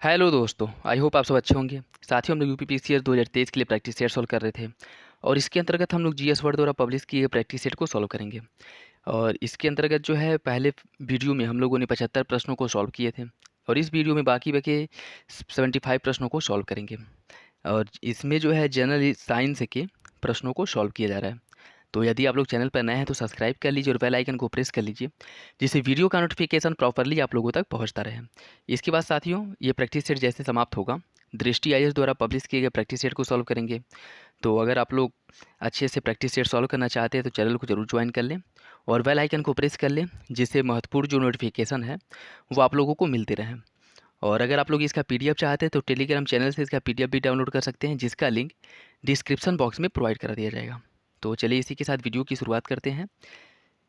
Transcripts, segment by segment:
Hello दोस्तों, I hope आप सब अच्छे होंगे। साथियों, हम लोग यूपीपीसीएस 2023 के लिए प्रैक्टिस सेट सॉल्व कर रहे थे और इसके अंतर्गत हम लोग जीएस वर्ड द्वारा पब्लिश किए गए प्रैक्टिस सेट को सॉल्व करेंगे। और इसके अंतर्गत जो है पहले वीडियो में हम लोगों ने 75 प्रश्नों को सॉल्व किए थे और इस वीडियो में बाकी बचे 75 प्रश्नों को सॉल्व करेंगे। और इसमें जो है जनरल साइंस के प्रश्नों को सॉल्व किया जा रहा है। तो यदि आप लोग चैनल पर नए हैं तो सब्सक्राइब कर लीजिए और बेल आइकन को प्रेस कर लीजिए, जिससे वीडियो का नोटिफिकेशन प्रॉपरली आप लोगों तक पहुंचता रहे। इसके बाद साथियों, ये प्रैक्टिस सेट जैसे समाप्त होगा, दृष्टि आईएएस द्वारा पब्लिश किए गए प्रैक्टिस सेट को सॉल्व करेंगे। तो अगर आप लोग अच्छे से प्रैक्टिस सेट सॉल्व करना चाहते हैं तो चैनल को जरूर ज्वाइन कर लें और बेल आइकन को प्रेस कर लें, जिससे महत्वपूर्ण जो नोटिफिकेशन है वो आप लोगों को मिलते रहें। और अगर आप लोग इसका पीडीएफ चाहते हैं तो टेलीग्राम चैनल से इसका पीडीएफ भी डाउनलोड कर सकते हैं, जिसका लिंक डिस्क्रिप्शन बॉक्स में प्रोवाइड करा दिया जाएगा। तो चलिए इसी के साथ वीडियो की शुरुआत करते हैं।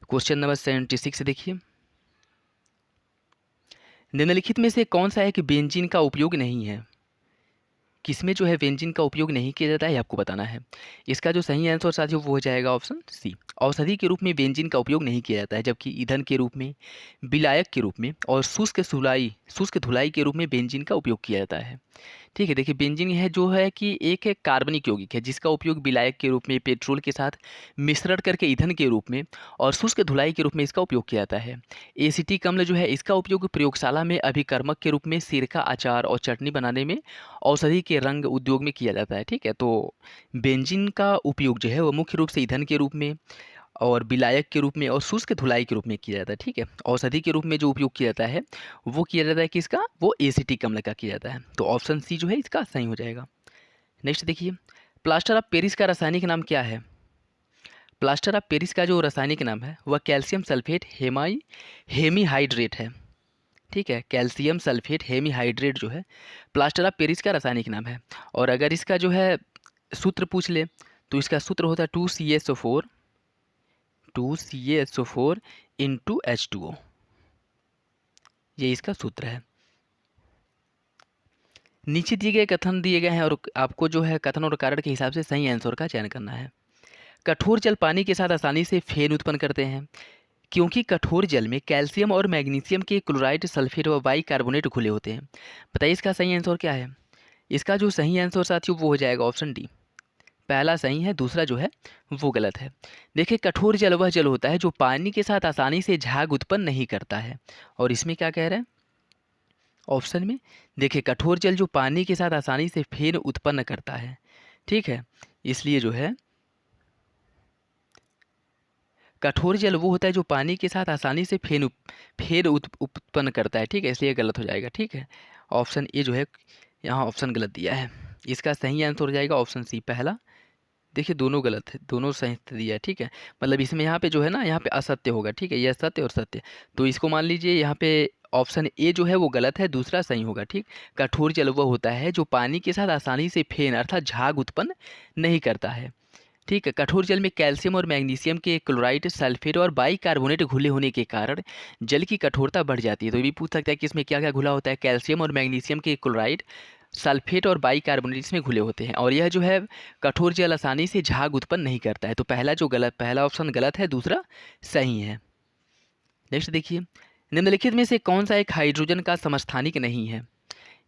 क्वेश्चन नंबर 76 देखिए, निम्नलिखित में से कौन सा है कि बेंजीन का उपयोग नहीं है। किसमें जो है बेंजीन का उपयोग नहीं किया जाता है आपको बताना है। इसका जो सही आंसर साथियों वो हो जाएगा ऑप्शन सी। औषधि के रूप में बेंजीन का उपयोग नहीं किया जाता है, जबकि ईंधन के रूप में, विलायक के रूप में और शुष्क धुलाई के रूप में बेंजीन का उपयोग किया जाता है। ठीक है, देखिए बेंजीन है जो है कि एक है कार्बनिक यौगिक है, जिसका उपयोग विलायक के रूप में, पेट्रोल के साथ मिश्रण करके ईंधन के रूप में और शुष्क धुलाई के रूप में इसका उपयोग किया जाता है। एसिटिक अम्ल जो है इसका उपयोग प्रयोगशाला में अभिकर्मक के रूप में सिरका, अचार और चटनी बनाने में, औषधि के रंग उद्योग में किया जाता है। ठीक है, तो बेंजीन का उपयोग जो है वो मुख्य रूप से ईंधन के रूप में और विलायक के रूप में और शुष्क धुलाई के रूप में किया जाता है। ठीक है, औषधि के रूप में जो उपयोग किया जाता है वो किया जाता है किसका, वो एसिटिक अम्ल का किया जाता है। तो ऑप्शन सी जो है इसका सही हो जाएगा। नेक्स्ट देखिए, प्लास्टर ऑफ पेरिस का रासायनिक नाम क्या है। प्लास्टर ऑफ पेरिस का जो रासायनिक नाम है वह कैल्शियम सल्फेट हेमीहाइड्रेट है। ठीक है, कैल्शियम सल्फेट हेमीहाइड्रेट जो है प्लास्टर ऑफ पेरिस का रासायनिक नाम है। और अगर इसका जो है सूत्र पूछ ले तो इसका सूत्र होता है 2CaSO4 इंटू H2O। ये इसका सूत्र है। नीचे दिए गए कथन दिए गए हैं और आपको जो है कथन और कारण के हिसाब से सही आंसर का चयन करना है। कठोर जल पानी के साथ आसानी से फेन उत्पन्न करते हैं, क्योंकि कठोर जल में कैल्शियम और मैग्नीशियम के क्लोराइड, सल्फेट व बाइकार्बोनेट घुले होते हैं। बताइए इसका सही आंसर क्या है। इसका जो सही आंसर साथियों वो हो जाएगा ऑप्शन डी। पहला सही है, दूसरा जो है वो गलत है। देखिए कठोर जल वह जल होता है जो पानी के साथ आसानी से झाग उत्पन्न नहीं करता है। और इसमें क्या कह रहे हैं ऑप्शन में, देखिए कठोर जल जो पानी के साथ आसानी से फेन उत्पन्न करता है। ठीक है, इसलिए जो है कठोर जल वो होता है जो पानी के साथ आसानी से उत्पन्न करता है। ठीक है, इसलिए गलत हो जाएगा। ठीक है, ऑप्शन ए जो है यहाँ ऑप्शन गलत दिया है। इसका सही आंसर हो जाएगा ऑप्शन सी पहला। देखिए दोनों गलत है, दोनों सही दिया है। ठीक है, मतलब इसमें यहाँ पे जो है ना, यहाँ पे असत्य होगा। ठीक है, यह सत्य और सत्य, तो इसको मान लीजिए यहाँ पे ऑप्शन ए जो है वो गलत है, दूसरा सही होगा। ठीक, कठोर जल वह होता है जो पानी के साथ आसानी से फेन अर्थात झाग उत्पन्न नहीं करता है। ठीक है, कठोर जल में कैल्शियम और मैग्नीशियम के क्लोराइड, सल्फेट और बाइकार्बोनेट घुले होने के कारण जल की कठोरता बढ़ जाती है। तो ये भी पूछ सकता है कि इसमें क्या क्या घुला होता है, कैल्शियम और मैग्नीशियम के क्लोराइड, सल्फेट और बाइकार्बोनेट इसमें घुले होते हैं। और यह जो है कठोर जल आसानी से झाग उत्पन्न नहीं करता है। तो पहला ऑप्शन गलत है, दूसरा सही है। नेक्स्ट देखिए, निम्नलिखित में से कौन सा एक हाइड्रोजन का समस्थानिक नहीं है।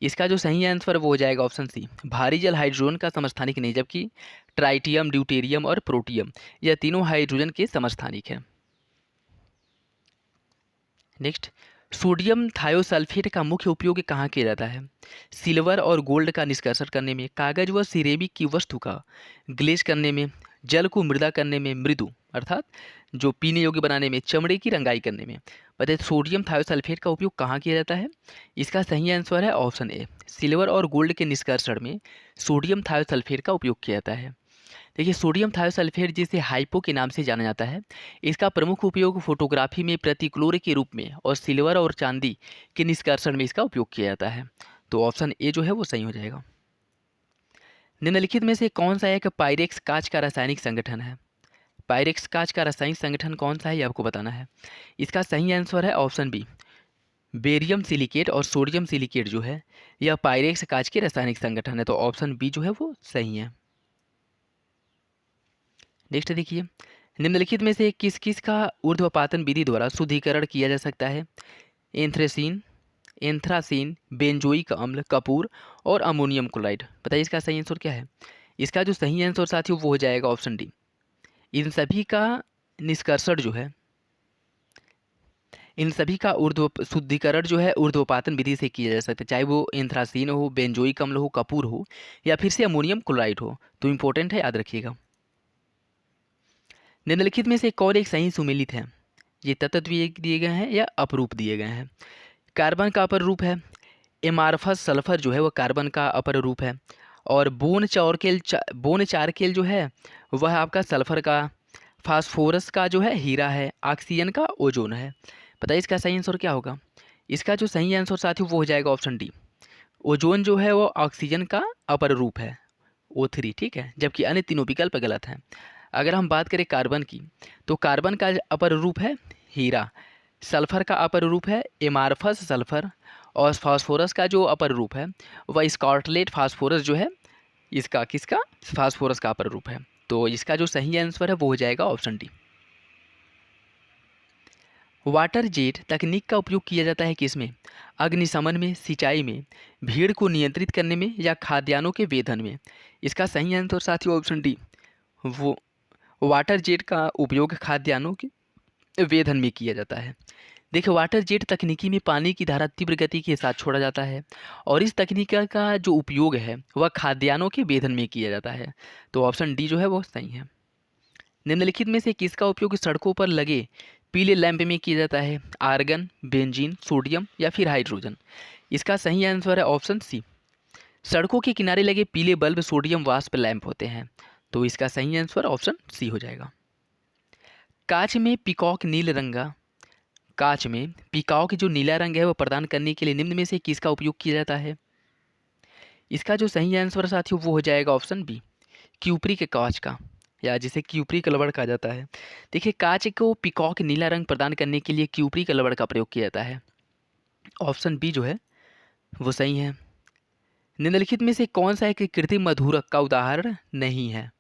इसका जो सही आंसर वो हो जाएगा ऑप्शन सी। भारी जल हाइड्रोजन का समस्थानिक नहीं, जबकि ट्राइटियम, ड्यूटेरियम और प्रोटियम यह तीनों हाइड्रोजन के समस्थानिक हैं। नेक्स्ट, सोडियम थायोसल्फेट का मुख्य उपयोग कहाँ किया जाता है। सिल्वर और गोल्ड का निष्कर्षण करने में, कागज व सिरेमिक की वस्तु का ग्लेज करने में, जल को मृदा करने में, मृदु अर्थात जो पीने योग्य बनाने में, चमड़े की रंगाई करने में। बताइए सोडियम थायोसल्फेट का उपयोग कहाँ किया जाता है। इसका सही आंसर है ऑप्शन ए। सिल्वर और गोल्ड के निष्कर्षण में सोडियम थायोसल्फेट का उपयोग किया जाता है। देखिए सोडियम थायोसल्फेट जिसे हाइपो के नाम से जाना जाता है, इसका प्रमुख उपयोग फोटोग्राफी में प्रतिक्लोर के रूप में और सिल्वर और चांदी के निष्कर्षण में इसका उपयोग किया जाता है। तो ऑप्शन ए जो है वो सही हो जाएगा। निम्नलिखित में से कौन सा एक पायरेक्स कांच का रासायनिक संगठन है। पायरेक्स कांच का रासायनिक संगठन कौन सा है ये आपको बताना है। इसका सही आंसर है ऑप्शन बी। बेरियम सिलिकेट और सोडियम सिलिकेट जो है यह पायरेक्स कांच के रासायनिक संगठन है। तो ऑप्शन बी जो है वो सही है। नेक्स्ट देखिए, निम्नलिखित में से किस किस का ऊर्ध्वपातन विधि द्वारा शुद्धिकरण किया जा सकता है। एंथ्रेसीन, एंथ्रासीन, बेंजोइक अम्ल, कपूर और अमोनियम क्लोराइड। बताइए इसका सही आंसर क्या है। इसका जो सही आंसर साथियों वो हो जाएगा ऑप्शन डी। इन सभी का निष्कर्षण जो है, इन सभी का ऊर्ध्व शुद्धिकरण जो है ऊर्ध्वपातन विधि से किया जा सकता है, चाहे वो एंथ्रासीन हो, बेंजोइक अम्ल हो, कपूर हो या फिर से अमोनियम क्लोराइड हो। तो इंपॉर्टेंट है, याद रखिएगा। निम्नलिखित में से कौन एक सही सुमेलित है। ये तत्व दिए गए हैं या अपरूप दिए गए हैं। कार्बन का अपर रूप है एमार्फस सल्फर, जो है वो कार्बन का अपर रूप है। और बोन चारकेल जो है वह आपका सल्फर का, फास्फोरस का जो है हीरा है, ऑक्सीजन का ओजोन है। बताइए इसका सही आंसर क्या होगा। इसका जो सही आंसर साथियों वो हो जाएगा ऑप्शन डी। ओजोन जो है वो ऑक्सीजन का अपर रूप है, O3, ठीक है, जबकि अन्य तीनों विकल्प गलत हैं। अगर हम बात करें कार्बन की, तो कार्बन का अपर रूप है हीरा, सल्फर का अपर रूप है एमार्फस सल्फर, और फास्फोरस का जो अपर रूप है वह स्कॉटलेट फास्फोरस जो है, इसका किसका, फास्फोरस का अपर रूप है। तो इसका जो सही आंसर है वो हो जाएगा ऑप्शन डी। वाटर जेट तकनीक का उपयोग किया जाता है किसमें। अग्निशमन में, सिंचाई में, भीड़ को नियंत्रित करने में या खाद्यान्नों के वेधन में। इसका सही आंसर साथियों ऑप्शन डी। वो वाटर जेट का उपयोग खाद्यान्नों के वेधन में किया जाता है। देखिए वाटर जेट तकनीकी में पानी की धारा तीव्र गति के साथ छोड़ा जाता है और इस तकनीक का जो उपयोग है वह खाद्यान्नों के वेधन में किया जाता है। तो ऑप्शन डी जो है वो सही है। निम्नलिखित में से किसका उपयोग सड़कों पर लगे पीले लैंप में किया जाता है। आर्गन, बेंजीन, सोडियम या फिर हाइड्रोजन। इसका सही आंसर है ऑप्शन सी। सड़कों के किनारे लगे पीले बल्ब सोडियम वाष्प लैंप होते हैं। तो इसका सही आंसर ऑप्शन सी हो जाएगा। कांच में पिकॉक नील रंगा, कांच में पिकॉक जो नीला रंग है वो प्रदान करने के लिए निम्न में से किसका उपयोग किया जाता है। इसका जो सही आंसर साथियों वो हो जाएगा ऑप्शन बी, क्यूपरी के कांच का, या जिसे क्यूपरी कलबड़ कहा जाता है। देखिए कांच को पिकॉक नीला रंग प्रदान करने के लिए क्यूपरी कलबड़ का प्रयोग किया जाता है। ऑप्शन बी जो है वो सही है। निम्नलिखित में से कौन सा एक कृत्रिम मधुरक का उदाहरण नहीं है।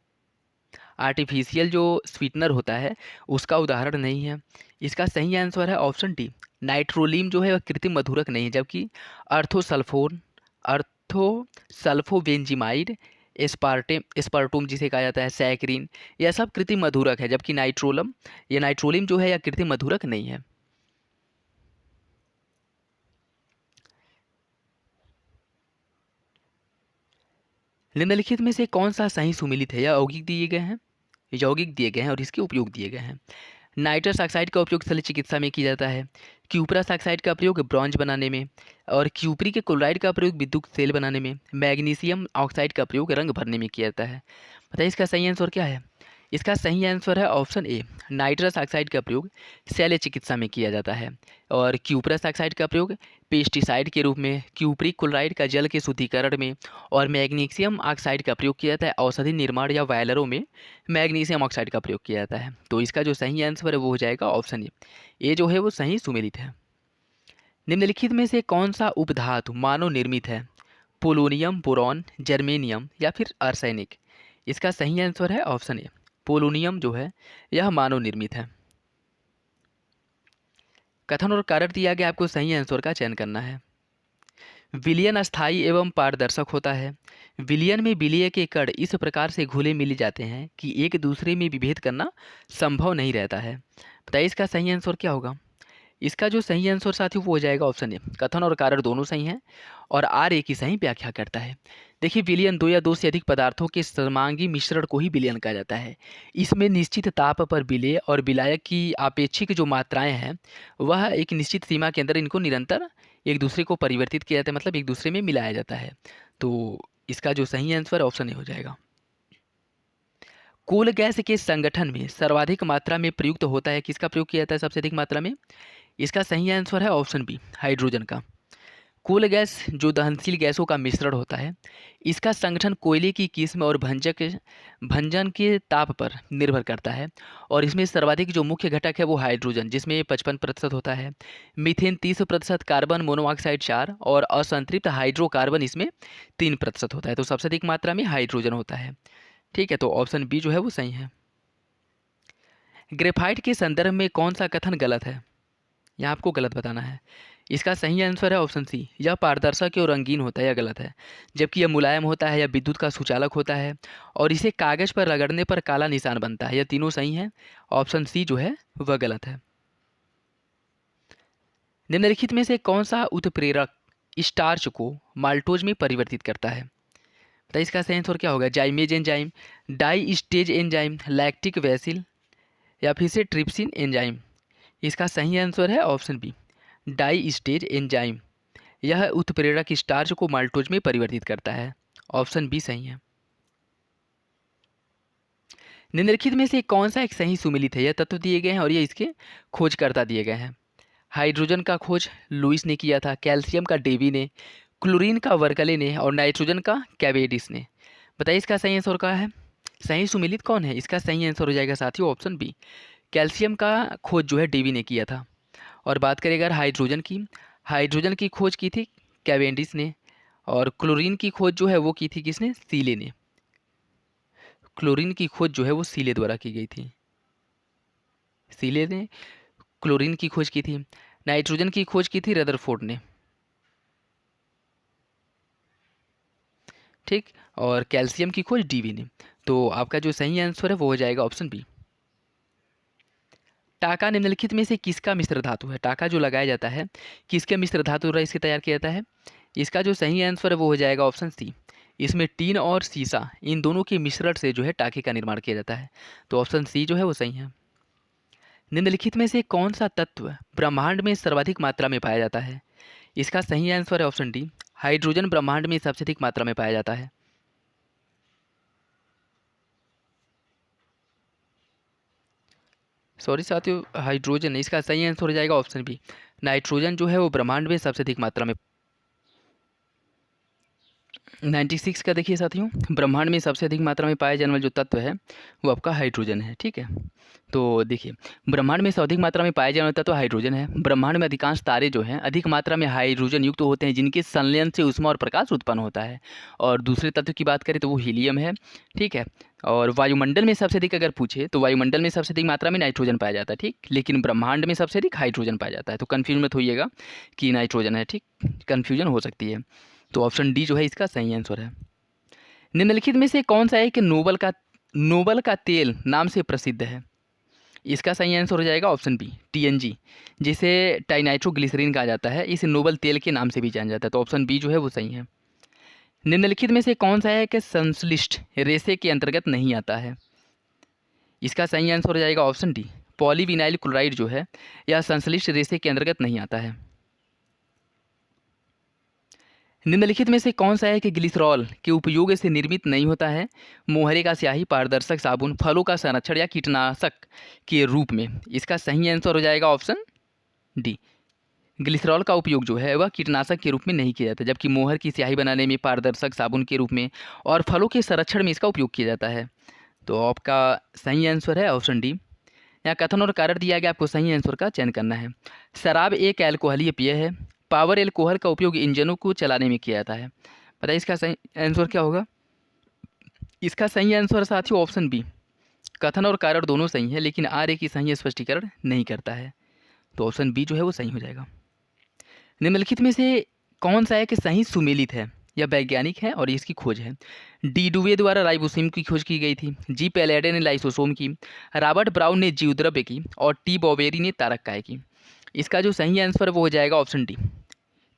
आर्टिफिशियल जो स्वीटनर होता है उसका उदाहरण नहीं है। इसका सही आंसर है ऑप्शन डी। नाइट्रोलीन जो है वह कृत्रिम मधुरक नहीं है, जबकि अर्थोसल्फोन, अर्थोसल्फोबेंजीमाइड, एस्पार्टूम जिसे कहा जाता है, सैकरीन, यह सब कृत्रिम मधुरक है, जबकि नाइट्रोलिम जो है यह कृत्रिम मधुरक नहीं है। निम्नलिखित में से कौन सा सही सुमेलित है। यौगिक दिए गए हैं, यौगिक दिए गए हैं और इसके उपयोग दिए गए हैं। नाइट्रस ऑक्साइड का उपयोग शल्य चिकित्सा में किया जाता है। क्यूपरस ऑक्साइड का प्रयोग ब्रॉन्ज बनाने में, और क्यूपरी के क्लोराइड का प्रयोग विद्युत सेल बनाने में। मैग्नीशियम ऑक्साइड का प्रयोग रंग भरने में किया जाता है। बताइए इसका सही आंसर क्या है। इसका सही आंसर है ऑप्शन ए। नाइट्रस ऑक्साइड का प्रयोग शल्य चिकित्सा में किया जाता है, और क्यूपरस ऑक्साइड का प्रयोग पेस्टिसाइड के रूप में, क्यूपरी क्लोराइड का जल के शुद्धिकरण में, और मैग्नीशियम ऑक्साइड का प्रयोग किया जाता है औषधि निर्माण या वायलरों में मैग्नीशियम ऑक्साइड का प्रयोग किया जाता है। तो इसका जो सही आंसर है वो हो जाएगा ऑप्शन ए। ये जो है वो सही सुमेलित है। निम्नलिखित में से कौन सा उपधातु मानव निर्मित है। पोलोनियम, बोरॉन, जर्मेनियम या फिर आर्सेनिक। इसका सही आंसर है ऑप्शन ए। पोलोनियम जो है यह मानव निर्मित है। कथन और कारण दिया गया, आपको सही आंसर का चयन करना है। विलयन अस्थायी एवं पारदर्शक होता है। विलयन में विलय के कण इस प्रकार से घुले मिले जाते हैं कि एक दूसरे में विभेद करना संभव नहीं रहता है। बताइए इसका सही आंसर क्या होगा। इसका जो सही आंसर साथियों वो हो जाएगा ऑप्शन ए। कथन और कारण दोनों सही हैं और आर ए की सही व्याख्या करता है। देखिए विलयन दो या दो से अधिक पदार्थों के समांगी मिश्रण को ही विलयन कहा जाता है। इसमें निश्चित ताप पर विलय और विलायक की आपेक्षिक जो मात्राएं हैं वह एक निश्चित सीमा के अंदर इनको निरंतर एक दूसरे को परिवर्तित किया जाता है, मतलब एक दूसरे में मिलाया जाता है। तो इसका जो सही आंसर ऑप्शन ए हो जाएगा। कोल गैस के संगठन में सर्वाधिक मात्रा में प्रयुक्त होता है, किसका प्रयोग किया जाता है सबसे अधिक मात्रा में। इसका सही आंसर है ऑप्शन बी, हाइड्रोजन का। कोल गैस जो दहनशील गैसों का मिश्रण होता है, इसका संगठन कोयले की किस्म और भंजन के ताप पर निर्भर करता है, और इसमें सर्वाधिक जो मुख्य घटक है वो हाइड्रोजन, जिसमें 55% होता है, मीथेन 30%, कार्बन मोनोऑक्साइड 4 और असंतृप्त हाइड्रोकार्बन इसमें 3% होता है। तो सबसे अधिक मात्रा में हाइड्रोजन होता है। ठीक है, तो ऑप्शन बी जो है वो सही है। ग्रेफाइट के संदर्भ में कौन सा कथन गलत है, यहाँ आपको गलत बताना है। इसका सही आंसर है ऑप्शन सी, यह पारदर्शक और रंगीन होता है, यह गलत है। जबकि यह मुलायम होता है, यह विद्युत का सुचालक होता है और इसे कागज़ पर रगड़ने पर काला निशान बनता है। यह तीनों सही हैं। ऑप्शन सी जो है वह गलत है। निम्नलिखित में से कौन सा उत्प्रेरक स्टार्च को माल्टोज में परिवर्तित करता है? बताइए इसका सही आंसर क्या होगा? Zymase enzyme, diastase enzyme, lactic bacillus या फिर से ट्रिप्सिन एंजाइम। इसका सही आंसर है option B, diastase enzyme. यह उत्प्रेरक स्टार्च को माल्टोज में परिवर्तित करता है। ऑप्शन बी सही है। निम्नलिखित में से कौन सा एक सही सुमेलित है? यह तत्व दिए गए हैं और ये इसके खोजकर्ता दिए गए हैं। हाइड्रोजन का खोज लुईस ने किया था, कैल्शियम का डेवी ने, क्लोरीन का वर्कले ने और नाइट्रोजन का कैवेडिस ने। बताइए इसका सही आंसर क्या है? सही सुमेलित कौन है? इसका सही आंसर हो जाएगा साथियों ऑप्शन बी, कैल्शियम का खोज जो है डेवी ने किया था। और बात करें अगर हाइड्रोजन की खोज की थी कैवेंडिस ने और क्लोरीन की खोज जो है वो की थी किसने? सीले ने। क्लोरीन की खोज जो है वो सीले द्वारा की गई थी। सीले ने क्लोरीन की खोज की थी। नाइट्रोजन की खोज की थी रदरफोर्ड ने। ठीक। और कैल्शियम की खोज डीवी ने। तो आपका जो सही आंसर है वो हो जाएगा ऑप्शन बी। टाका निम्नलिखित में से किसका मिश्र धातु है? टाका जो लगाया जाता है किसके मिश्र धातु द्वारा इसके तैयार किया जाता है? इसका जो सही आंसर है वो हो जाएगा ऑप्शन सी। इसमें टीन और सीसा इन दोनों के मिश्रण से जो है टाके का निर्माण किया जाता है। तो ऑप्शन सी जो है वो सही है। निम्नलिखित में से कौन सा तत्व ब्रह्मांड में सर्वाधिक मात्रा में पाया जाता है? इसका सही आंसर है ऑप्शन डी, हाइड्रोजन ब्रह्मांड में सबसे अधिक मात्रा में पाया जाता है। सॉरी साथियों, हाइड्रोजन, इसका सही आंसर हो जाएगा ऑप्शन बी, नाइट्रोजन जो है वो ब्रह्मांड में सबसे अधिक मात्रा में। 96 का देखिए साथियों, ब्रह्मांड में सबसे अधिक मात्रा में पाया जाने वाला जो तत्व है वो आपका हाइड्रोजन है। ठीक है, तो देखिए ब्रह्मांड में सर्वाधिक मात्रा में पाया जाने वाला तत्व हाइड्रोजन है। ब्रह्मांड में अधिकांश तारे जो हैं अधिक मात्रा में हाइड्रोजन युक्त होते हैं, जिनके संलयन से ऊष्मा और प्रकाश उत्पन्न होता है। और दूसरे तत्व की बात करें तो वो हीलियम है। ठीक है, और वायुमंडल में सबसे अधिक अगर पूछे तो वायुमंडल में सबसे अधिक मात्रा में नाइट्रोजन पाया जाता है। ठीक, लेकिन ब्रह्मांड में सबसे अधिक हाइड्रोजन पाया जाता है। तो कन्फ्यूज मत होइएगा कि नाइट्रोजन है। ठीक, कन्फ्यूजन हो सकती है। तो ऑप्शन डी जो है इसका सही आंसर है। निम्नलिखित में से कौन सा है कि नोबल का तेल नाम से प्रसिद्ध है? इसका सही आंसर हो जाएगा ऑप्शन बी, टीएनजी, जिसे टाइनाइट्रोग्लिसरीन कहा जाता है। इसे नोबल तेल के नाम से भी जाना जाता है। तो ऑप्शन बी जो है वो सही है। निम्नलिखित में से कौन सा है कि संश्लिष्ट रेशे के अंतर्गत नहीं आता है? इसका सही आंसर हो जाएगा ऑप्शन डी, पॉलीविनाइल क्लोराइड जो है यह संश्लिष्ट रेशे के अंतर्गत नहीं आता है। निम्नलिखित में से कौन सा है कि ग्लिसरॉल के उपयोग से निर्मित नहीं होता है? मोहरे का स्याही, पारदर्शक साबुन, फलों का संरक्षण या कीटनाशक के रूप में? इसका सही आंसर हो जाएगा ऑप्शन डी, ग्लिसरॉल का उपयोग जो है वह कीटनाशक के रूप में नहीं किया जाता, जबकि मोहर की स्याही बनाने में, पारदर्शक साबुन के रूप में और फलों के संरक्षण में इसका उपयोग किया जाता है। तो आपका सही आंसर है ऑप्शन डी। यहाँ कथन और कारण दिया गया, आपको सही आंसर का चयन करना है। शराब एक अल्कोहलीय पेय है। पावर एल्कोहल का उपयोग इंजनों को चलाने में किया जाता है। बताइए इसका सही आंसर क्या होगा? इसका सही आंसर साथियों ऑप्शन बी, कथन और कारण दोनों सही है, लेकिन आर एक ही सही स्पष्टीकरण नहीं करता है। तो ऑप्शन बी जो है वो सही हो जाएगा। निम्नलिखित में से कौन सा है कि सही सुमेलित है या वैज्ञानिक है और इसकी खोज है? डी डुवे द्वारा राइबोसोम की खोज की गई थी, जी पैलेडे ने लाइसोसोम की, रॉबर्ट ब्राउन ने जीवद्रव्य की और टी बॉवेरी ने तारककाय की। इसका जो सही आंसर वो हो जाएगा ऑप्शन डी,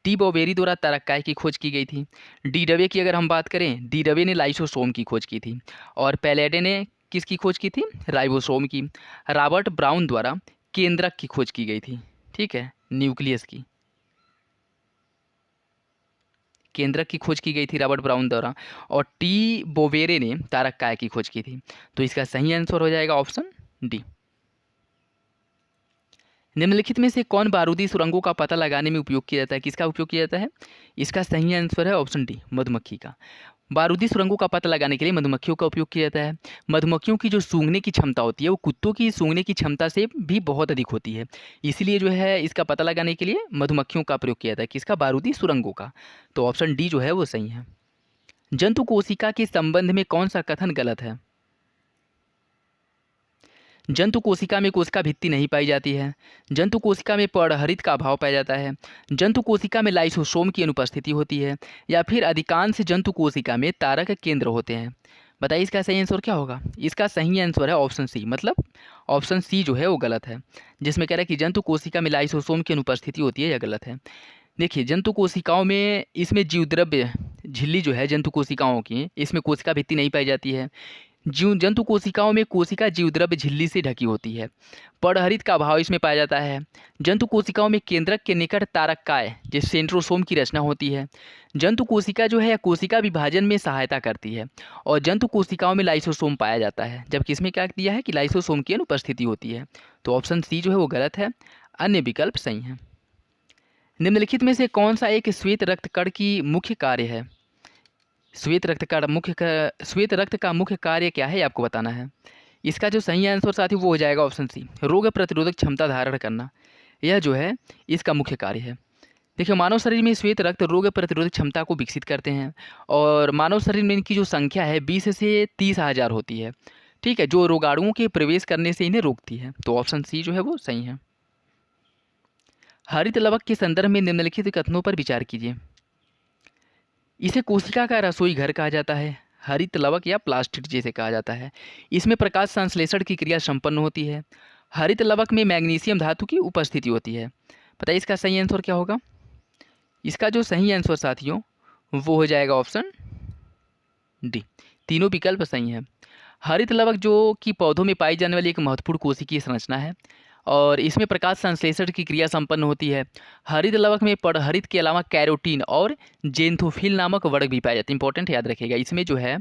टी बॉवेरी द्वारा तारककाय की खोज की गई थी। डी डवे की अगर हम बात करें, डी डवे ने लाइसोसोम की खोज की थी और पैलेडे ने किसकी खोज की थी? राइबोसोम की। रॉबर्ट ब्राउन द्वारा केंद्रक की खोज की गई थी। ठीक है, न्यूक्लियस की, केंद्रक की खोज की गई थी रॉबर्ट ब्राउन द्वारा और टी बोवेरे ने तारककाय की खोज की थी। तो इसका सही आंसर हो जाएगा ऑप्शन डी। निम्नलिखित में से कौन बारूदी सुरंगों का पता लगाने में उपयोग किया जाता है? किसका उपयोग किया जाता है? इसका सही आंसर है ऑप्शन डी, मधुमक्खी का। बारूदी सुरंगों का पता लगाने के लिए मधुमक्खियों का उपयोग किया जाता है। मधुमक्खियों की जो सूंघने की क्षमता होती है वो कुत्तों की सूंघने की क्षमता से भी बहुत अधिक होती है, इसीलिए जो है इसका पता लगाने के लिए मधुमक्खियों का प्रयोग किया जाता है। किसका? बारूदी सुरंगों का। तो ऑप्शन डी जो है वो सही है। जंतु कोशिका के संबंध में कौन सा कथन गलत है? जंतु कोशिका में कोशिका भित्ति नहीं पाई जाती है। जंतु कोशिका में पर्णहरित का अभाव पाया जाता है। जंतु कोशिका में लाइसोसोम की अनुपस्थिति होती है। या फिर अधिकांश जंतु कोशिका में तारक केंद्र होते हैं। बताइए इसका सही आंसर क्या होगा। इसका सही आंसर है ऑप्शन सी, मतलब ऑप्शन सी जो है वो गलत है, जिसमें कह रहा है कि जंतु कोशिका में लाइसोसोम की अनुपस्थिति होती है, यह गलत है। देखिए जंतु कोशिकाओं में इसमें जीवद्रव्य झिल्ली जो है जंतु कोशिकाओं की, इसमें कोशिका भित्ति नहीं पाई जाती है। जंतु कोशिकाओं में कोशिका जीवद्रव्य झिल्ली से ढकी होती है। पर्णहरित का अभाव इसमें पाया जाता है। जंतु कोशिकाओं में केंद्रक के निकट तारककाय जिस सेंट्रोसोम की रचना होती है। जंतु कोशिका जो है कोशिका विभाजन में सहायता करती है। और जंतु कोशिकाओं में लाइसोसोम पाया जाता है, जबकि इसमें क्या दिया है कि लाइसोसोम की अनुपस्थिति होती है। तो ऑप्शन सी जो है वो गलत है, अन्य विकल्प सही है। निम्नलिखित में से कौन सा एक श्वेत रक्तकण की मुख्य कार्य है। श्वेत रक्त का मुख्य कार्य क्या है, आपको बताना है। इसका जो सही आंसर साथी वो हो जाएगा ऑप्शन सी, रोग प्रतिरोधक क्षमता धारण करना। यह जो है इसका मुख्य कार्य है। देखिए मानव शरीर में श्वेत रक्त रोग प्रतिरोधक क्षमता को विकसित करते हैं। और मानव शरीर में इनकी जो संख्या है 20 से 30,000 होती है। ठीक है, जो रोगाणुओं के प्रवेश करने से इन्हें रोकती है। तो ऑप्शन सी जो है वो सही है। हरित लवक के संदर्भ में निम्नलिखित कथनों पर विचार कीजिए। इसे कोशिका का रसोई घर कहा जाता है। हरित लवक या प्लास्टिड जिसे कहा जाता है। इसमें प्रकाश संश्लेषण की क्रिया संपन्न होती है। हरित लवक में मैग्नीशियम धातु की उपस्थिति होती है। बताइए इसका सही आंसर क्या होगा। इसका जो सही आंसर साथियों वो हो जाएगा ऑप्शन डी, तीनों विकल्प सही हैं। हरित लवक जो कि पौधों में पाई जाने वाली एक महत्वपूर्ण कोशिकीय संरचना है और इसमें प्रकाश संश्लेषण की क्रिया संपन्न होती है। हरित लवक में पर्णहरित के अलावा कैरोटीन और जेंथोफिल नामक वर्ग भी पाए जाते हैं। इंपॉर्टेंट याद रखिएगा, इसमें जो है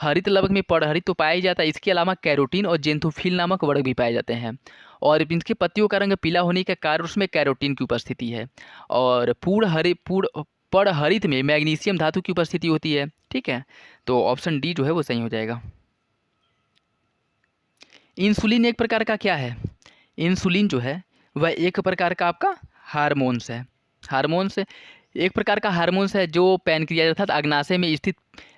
हरित लवक में पर्णहरित तो पाया ही जाता है, इसके अलावा कैरोटीन और जेंथोफिल नामक वर्ग भी पाए जाते हैं। और इनके पत्तियों का रंग पीला होने के कारण उसमें कैरोटीन की उपस्थिति है। और पर्णहरित में मैग्नीशियम धातु की उपस्थिति होती है। ठीक है, तो ऑप्शन डी जो है वो सही हो जाएगा। इंसुलिन एक प्रकार का क्या है। इंसुलिन जो है वह एक प्रकार का आपका हार्मोन्स है। हार्मोन्स एक प्रकार का हार्मोन्स है जो पैनक्रियाज अर्थात अग्नाशय में स्थित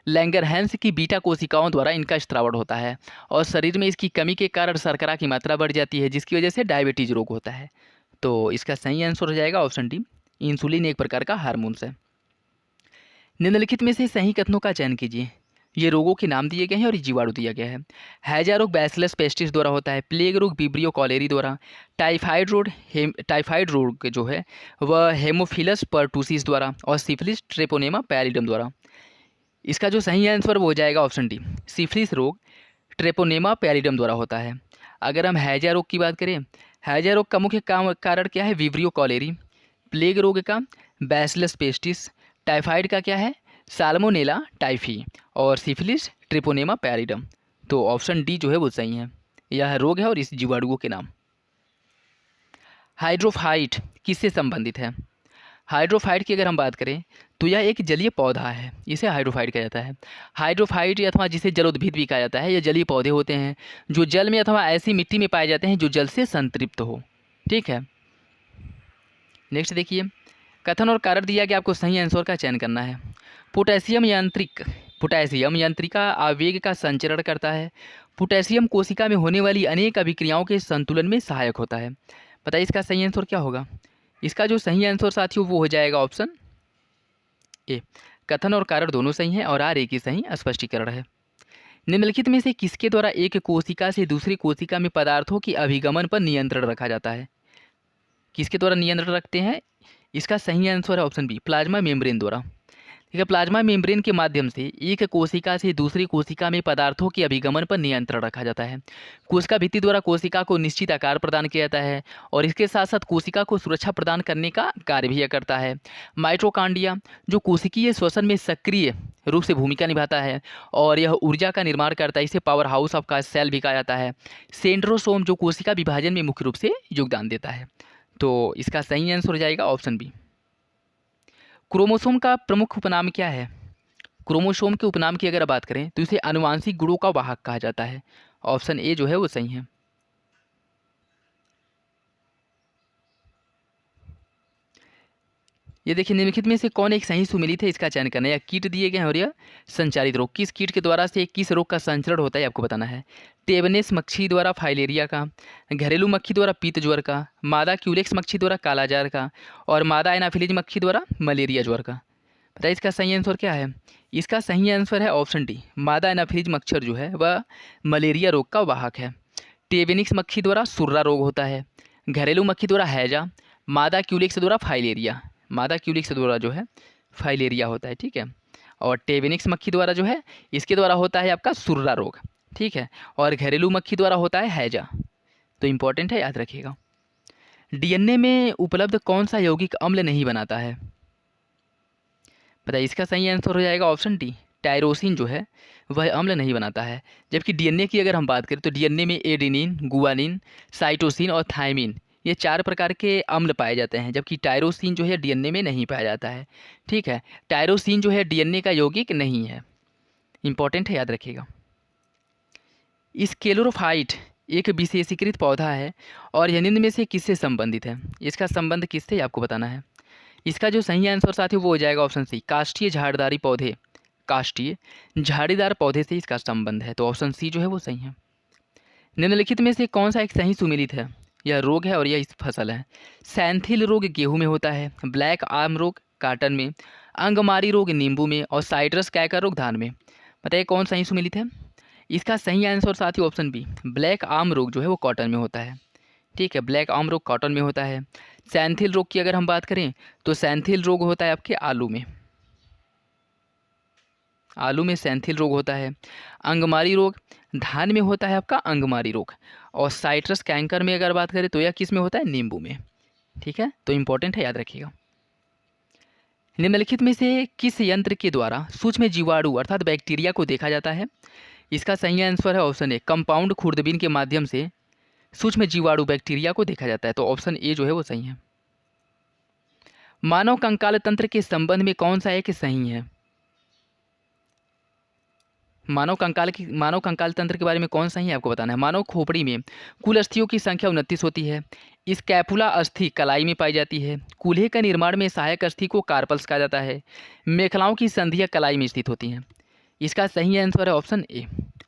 लैंगरहैंस की बीटा कोशिकाओं द्वारा इनका स्त्रावण होता है। और शरीर में इसकी कमी के कारण शर्करा की मात्रा बढ़ जाती है, जिसकी वजह से डायबिटीज रोग होता है। तो इसका सही आंसर हो जाएगा ऑप्शन डी, इंसुलिन एक प्रकार का हार्मोन्स है। निम्नलिखित में से सही कथनों का चयन कीजिए। ये रोगों के नाम दिए गए हैं और ये जीवाणु दिया गया है। हैजा रोग बैसिलस पेस्टिस द्वारा होता है। प्लेग रोग विब्रियो कॉलेरी द्वारा। टाइफाइड रोग जो है वह हेमोफिलस पर्टूसिस द्वारा। और सिफिलिस ट्रेपोनेमा पैरिडम द्वारा। इसका जो सही आंसर वो हो जाएगा ऑप्शन डी, सिफिलिस रोग ट्रेपोनेमा पैरिडम द्वारा होता है। अगर हम हैजा रोग की बात करें, हैजा रोग का मुख्य कारण क्या है, विब्रियो कॉलेरी। प्लेग रोग का बैसिलस पेस्टिस। टाइफाइड का क्या है, साल्मोनेला टाइफी। और सिफिलिस ट्रिपोनेमा पैरिडम। तो ऑप्शन डी जो है वो सही है, यह रोग है और इस जीवाणुओं के नाम। हाइड्रोफाइट किससे संबंधित है। हाइड्रोफाइट की अगर हम बात करें तो यह एक जलीय पौधा है, इसे हाइड्रोफाइट कहा जाता है। हाइड्रोफाइट अथवा जिसे जलोद्भिद भी कहा जाता है, यह जलीय पौधे होते हैं जो जल में अथवा ऐसी मिट्टी में पाए जाते हैं जो जल से संतृप्त हो। ठीक है, नेक्स्ट देखिए, कथन और कारण दिया कि आपको सही आंसर का चयन करना है। पोटेशियम यंत्रिका आवेग का संचरण करता है। पोटेशियम कोशिका में होने वाली अनेक अभिक्रियाओं के संतुलन में सहायक होता है। बताइए इसका सही आंसर क्या होगा। इसका जो सही आंसर साथियों वो हो जाएगा ऑप्शन ए, कथन और कारण दोनों सही हैं और आर एक ही सही स्पष्टीकरण है। निम्नलिखित में से किसके द्वारा एक कोशिका से दूसरी कोशिका में पदार्थों के अभिगमन पर नियंत्रण रखा जाता है। किसके द्वारा नियंत्रण रखते हैं, इसका सही आंसर है ऑप्शन बी, प्लाज्मा मेम्ब्रेन द्वारा। ठीक है, प्लाज्मा मेम्ब्रेन के माध्यम से एक कोशिका से दूसरी कोशिका में पदार्थों के अभिगमन पर नियंत्रण रखा जाता है। कोशिका भित्ति द्वारा कोशिका को निश्चित आकार प्रदान किया जाता है और इसके साथ साथ कोशिका को सुरक्षा प्रदान करने का कार्य भी यह करता है। माइटोकॉन्ड्रिया जो कोशिकीय श्वसन में सक्रिय रूप से भूमिका निभाता है और यह ऊर्जा का निर्माण करता है, इसे पावर हाउस ऑफ का सेल भी कहा जाता है। सेंट्रोसोम जो कोशिका विभाजन में मुख्य रूप से योगदान देता है। तो इसका सही आंसर हो जाएगा ऑप्शन बी। क्रोमोसोम का प्रमुख उपनाम क्या है। क्रोमोसोम के उपनाम की अगर बात करें तो इसे आनुवांशिक गुणों का वाहक कहा जाता है। ऑप्शन ए जो है वो सही है। ये देखिए निम्नलिखित में से कौन एक सही सुमेलित है, इसका चयन करना है। या कीट दिए गए हैं और यह संचारित रोग, किस कीट के द्वारा से किस रोग का संचरण होता है आपको बताना है। टेबनेस मक्खी द्वारा फाइलेरिया का, घरेलू मक्खी द्वारा पीत ज्वर का, मादा क्यूलेक्स मक्खी द्वारा कालाजार का, और मादा एनाफिलीज मक्खी द्वारा मलेरिया ज्वर का। बताइए इसका सही आंसर क्या है। इसका सही आंसर है ऑप्शन डी, मादा एनाफिलीज मच्छर जो है वह मलेरिया रोग का वाहक है। टेबेनिक्स मक्खी द्वारा सुर्रा रोग होता है, घरेलू मक्खी द्वारा हैजा, मादा क्यूलिक्स द्वारा फाइलेरिया, मादा क्यूलिक्स द्वारा जो है फाइलेरिया होता है, ठीक है। और टेबेनिक्स मक्खी द्वारा जो है इसके द्वारा होता है आपका सुर्रा रोग, ठीक है। और घरेलू मक्खी द्वारा होता है हैजा। तो इम्पॉर्टेंट है, याद रखिएगा। डीएनए में उपलब्ध कौन सा यौगिक अम्ल नहीं बनाता है। बताइए इसका सही आंसर हो जाएगा ऑप्शन डी, टायरोसिन जो है वह अम्ल नहीं बनाता है। जबकि डीएनए की अगर हम बात करें तो डीएनए में एडेनिन, गुआनिन, साइटोसिन और थायमिन ये 4 प्रकार के अम्ल पाए जाते हैं, जबकि टायरोसिन जो है डीएनए में नहीं पाया जाता है, ठीक है। टायरोसिन जो है डीएनए का यौगिक नहीं है, इंपॉर्टेंट है, याद रखिएगा। स्क्लेरोफाइट एक विशेषीकृत पौधा है और यह निम्न में से किससे संबंधित है। इसका संबंध किससे आपको बताना है। इसका जो सही आंसर साथियों वो हो जाएगा ऑप्शन सी, काष्ठीय झाड़दारी पौधे, काष्ठीय झाड़ीदार पौधे से इसका संबंध है। तो ऑप्शन सी जो है वो सही है। निम्नलिखित में से कौन सा एक सही सुमेलित है। यह रोग है और यह इस फसल है। सैंथिल रोग गेहूं में होता है, ब्लैक आर्म रोग काटन में, अंगमारी रोग नींबू में, और साइट्रस कैकर रोग धान में। बताइए कौन सही सुमेलित है। इसका सही आंसर साथियों ऑप्शन बी, ब्लैक आर्म रोग जो है वो कॉटन में होता है, ठीक है। ब्लैक आर्म रोग कॉटन में होता है। सैंथिल रोग की अगर हम बात करें तो सैंथिल रोग होता है आपके आलू में, आलू में सैंथिल रोग होता है। अंगमारी रोग धान में होता है आपका अंगमारी रोग। और साइट्रस कैंकर में अगर बात करें तो यह किस में होता है, नींबू में, ठीक है। तो इंपॉर्टेंट है, याद रखिएगा। निम्नलिखित में से किस यंत्र के द्वारा सूक्ष्म जीवाणु अर्थात बैक्टीरिया को देखा जाता है। इसका सही आंसर है ऑप्शन ए, कंपाउंड खुर्दबीन के माध्यम से सूक्ष्म जीवाणु बैक्टीरिया को देखा जाता है। तो ऑप्शन ए जो है वो सही है। मानव कंकाल तंत्र के संबंध में कौन सा एक सही है। मानव कंकाल तंत्र के बारे में कौन सही है आपको बताना है। मानव खोपड़ी में कुल अस्थियों की संख्या 29 होती है। स्कैपुला अस्थि कलाई में पाई जाती है। कूल्हे का निर्माण में सहायक अस्थि को कार्पल्स कहा जाता है। मेखलाओं की संधियां कलाई में स्थित होती हैं। इसका सही आंसर है ऑप्शन ए,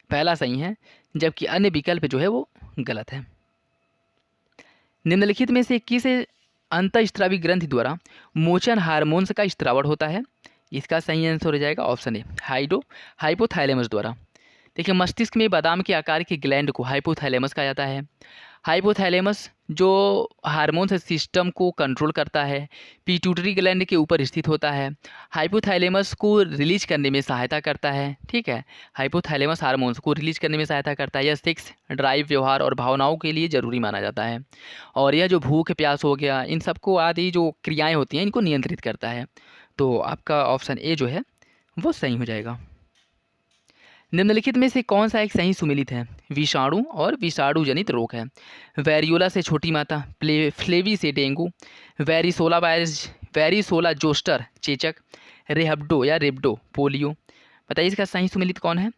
पहला सही है, जबकि अन्य विकल्प जो है वो गलत है। निम्नलिखित में से किस अंतःस्रावी ग्रंथि द्वारा मोचन हार्मोन्स का स्त्रावण होता है। इसका सही आंसर हो जाएगा ऑप्शन ए, हाइपोथैलेमस द्वारा। देखिए मस्तिष्क में बादाम के आकार के ग्लैंड को हाइपोथैलेमस कहा जाता है। हाइपोथैलेमस जो हार्मोन्स सिस्टम को कंट्रोल करता है, पिट्यूटरी ग्लैंड के ऊपर स्थित होता है। हाइपोथैलेमस को रिलीज करने में सहायता करता है, ठीक है। हाइपोथैलेमस हार्मोन्स को रिलीज करने में सहायता करता है। यह सेक्स ड्राइव, व्यवहार और भावनाओं के लिए ज़रूरी माना जाता है। और यह जो भूख प्यास हो गया, इन सबको आदि जो क्रियाएँ होती हैं इनको नियंत्रित करता है। तो आपका ऑप्शन ए जो है वो सही हो जाएगा। निम्नलिखित में से कौन सा एक सही सुमेलित है। विषाणु और विषाणु जनित रोग है। वेरियोला से छोटी माता, फ्लेवी से डेंगू, वेरिसोला वायरस, वेरिसोला जोस्टर चेचक, रेहब्डो या रेबडो पोलियो। बताइए इसका सही सुमेलित कौन है।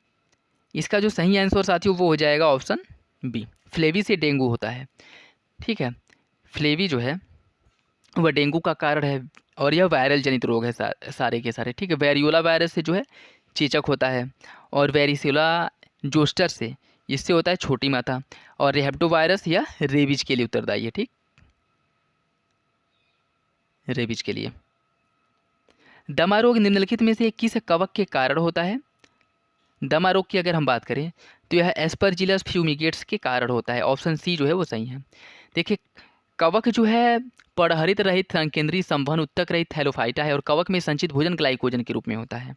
इसका जो सही आंसर साथियों वो हो जाएगा ऑप्शन बी, फ्लेवी से डेंगू होता है, ठीक है। फ्लेवी जो है वह डेंगू का कारण है और यह वायरल जनित रोग है सारे के सारे, ठीक है। वेरियोला वायरस से जो है चेचक होता है, और वेरिसोला जोस्टर से इससे होता है छोटी माता, और रेहब्डो वायरस या रेबीज के लिए उत्तरदायी है, ठीक, रेबीज के लिए। दमा रोग निम्नलिखित में से किस कवक के कारण होता है। दमा रोग की अगर हम बात करें तो यह एस्परजिलस फ्यूमिगेट्स के कारण होता है। ऑप्शन सी जो है वो सही है। देखिए कवक जो है पड़हरित रहित संकेंद्रीय संवहन उत्तक रहित थैलोफाइटा है, और कवक में संचित भोजन ग्लाइकोजन के रूप में होता है,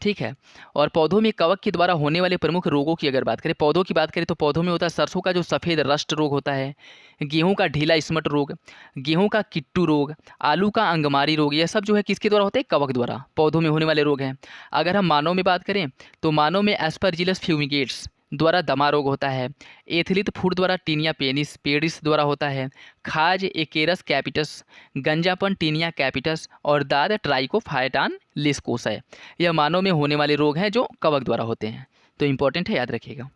ठीक है। और पौधों में कवक के द्वारा होने वाले प्रमुख रोगों की अगर बात करें, पौधों की बात करें तो पौधों में होता है सरसों का जो सफ़ेद रस्ट रोग होता है, गेहूं का ढीला स्मट रोग, गेहूं का किट्टू रोग, आलू का अंगमारी रोग। यह सब जो है किसके द्वारा होते हैं, कवक द्वारा पौधों में होने वाले रोग हैं। अगर हम मानव में बात करें तो मानव में एस्परजिलस फ्यूमिगेट्स द्वारा दमा रोग होता है। एथिलीत फूड द्वारा टीनिया पेडिस द्वारा होता है। खाज एकेरस कैपिटस, गंजापन टीनिया कैपिटस, और दाद ट्राइकोफाइटान लिस्कोस है। यह मानव में होने वाले रोग हैं जो कवक द्वारा होते हैं। तो इंपॉर्टेंट है, याद रखिएगा।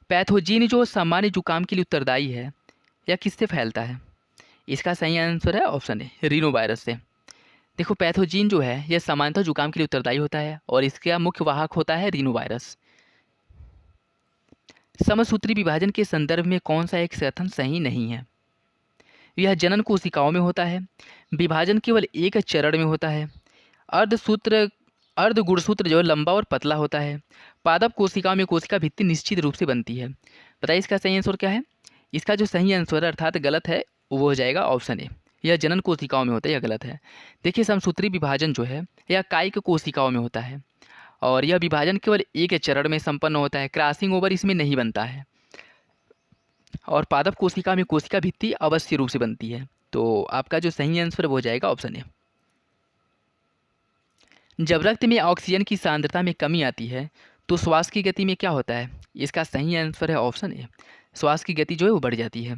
पैथोजीन जो सामान्य जुकाम के लिए उत्तरदायी है, यह किससे फैलता है। इसका सही आंसर है ऑप्शन ए, रीनो वायरस से। देखो पैथोजीन जो है यह सामान्यतः जुकाम के लिए उत्तरदायी होता है और इसका मुख्य वाहक होता है रीनोवायरस। समसूत्री विभाजन के संदर्भ में कौन सा एक कथन सही नहीं है? यह जनन कोशिकाओं में होता है, विभाजन केवल एक चरण में होता है, अर्धसूत्र अर्ध गुणसूत्र जो है लंबा और पतला होता है, पादप कोशिकाओं में कोशिका भित्ति निश्चित रूप से बनती है। बताइए इसका सही आंसर क्या है? इसका जो सही आंसर है अर्थात गलत है वो हो जाएगा ऑप्शन ए, यह जनन कोशिकाओं में होता है, यह गलत है। देखिए समसूत्री विभाजन जो है यह कायिक कोशिकाओं में होता है और यह विभाजन केवल एक चरण में संपन्न होता है, क्रॉसिंग ओवर इसमें नहीं बनता है और पादप कोशिका में कोशिका भित्ति अवश्य रूप से बनती है। तो आपका जो सही आंसर वो हो जाएगा ऑप्शन ए। जब रक्त में ऑक्सीजन की सांद्रता में कमी आती है तो श्वास की गति में क्या होता है? इसका सही आंसर है ऑप्शन ए, श्वास की गति जो है वो बढ़ जाती है।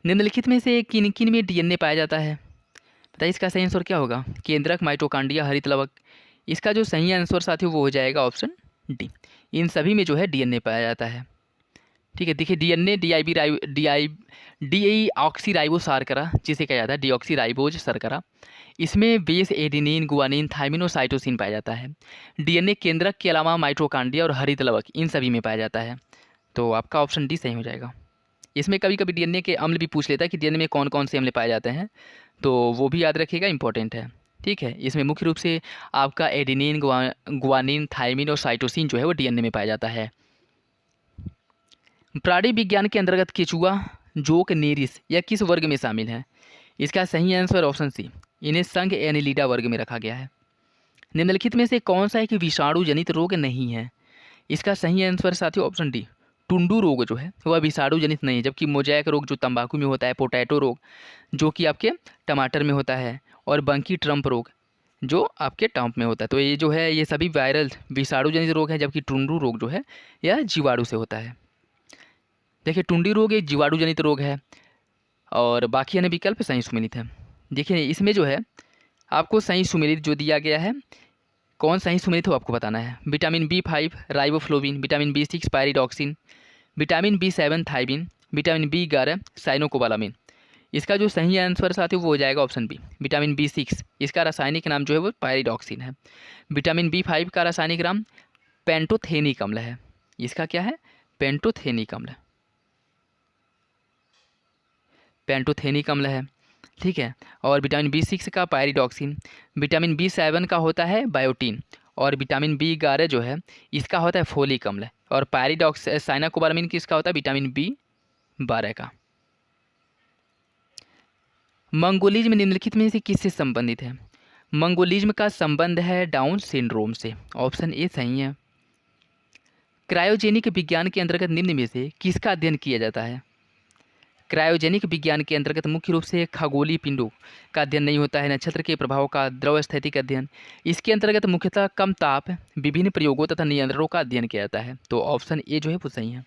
निम्नलिखित में से किन किन में डीएनए पाया जाता है? बताइए इसका सही आंसर क्या होगा? केंद्रक, माइटोकांड्रिया, हरित लवक। इसका जो सही आंसर साथियों वो हो जाएगा ऑप्शन डी, इन सभी में जो है डीएनए पाया जाता है। ठीक है, देखिए डीएनए डी ऑक्सी राइबो शर्करा जिसे कहा जाता है डीऑक्सी राइबोज शर्करा, इसमें बेस एडेनिन, गुआनिन, थाइमिन और साइटोसिन पाया जाता है। डीएनए केंद्रक के अलावा माइटोकांड्रिया और हरित लवक इन सभी में पाया जाता है। तो आपका ऑप्शन डी सही हो जाएगा। इसमें कभी कभी डीएनए के अम्ल भी पूछ लेता है कि डीएनए में कौन कौन से अम्ल पाए जाते हैं, तो वो भी याद रखिएगा, इंपॉर्टेंट है। ठीक है, इसमें मुख्य रूप से आपका एडेनिन, गुआनिन, थाइमिन और साइटोसिन जो है वो डीएनए में पाया जाता है। प्राणी विज्ञान के अंतर्गत केचुआ, जोक, नेरिस यह किस वर्ग में शामिल है? इसका सही आंसर ऑप्शन सी, इन्हें संघ एनिलिडा वर्ग में रखा गया है। निम्नलिखित में से कौन सा एक विषाणु जनित रोग नहीं है? इसका सही आंसर साथियों ऑप्शन डी, टुंडू रोग जो है वह विषाणु जनित नहीं है, जबकि मोजैक रोग जो तंबाकू में होता है, पोटैटो रोग जो कि आपके टमाटर में होता है, और बंकी ट्रम्प रोग जो आपके टम्प में होता है। तो ये जो है ये सभी वायरल विषाणु जनित रोग हैं, जबकि टुंडू रोग जो है यह जीवाणु से होता है। देखिए टुंडी रोग एक जीवाणु जनित रोग है और बाकी अन्य विकल्प सही सुमेलित है। देखिए इसमें जो है आपको सही सुमेलित जो दिया गया है, कौन सही सुमेलित हो आपको बताना है। Vitamin B5 riboflavin, vitamin B6 pyridoxine, vitamin B7 thiamine, vitamin B11 cyanocobalamin. इसका जो सही आंसर साथियों वो हो जाएगा ऑप्शन बी, विटामिन B6। इसका रासायनिक नाम जो है वो पायरिडॉक्सिन है। विटामिन B5 का रासायनिक नाम पेंटोथेनिक अम्ल है। इसका क्या है? पेंटोथेनिक अम्ल, पेंटोथेनिक अम्ल है। ठीक है, और विटामिन B6 का पायरिडॉक्सिन, विटामिन B7 का होता है बायोटीन, और विटामिन B11 जो है इसका होता है फोलिक अम्ल, और पायरिडॉक्स साइनाकोबालामिन किसका होता है? विटामिन B12 का। मंगोलिज्म निम्नलिखित में से किससे संबंधित है? मंगोलिज्म का संबंध है डाउन सिंड्रोम से, ऑप्शन ए सही है। क्रायोजेनिक विज्ञान के अंतर्गत निम्न में से किसका अध्ययन किया जाता है? क्रायोजेनिक विज्ञान के अंतर्गत मुख्य रूप से खगोलीय पिंडों का अध्ययन नहीं होता है, नक्षत्र के प्रभाव का द्रव स्थैतिक अध्ययन। इसके अंतर्गत मुख्यतः कम ताप, विभिन्न प्रयोगों तथा नियंत्रणों का अध्ययन किया जाता है। तो ऑप्शन ए जो है वो सही है।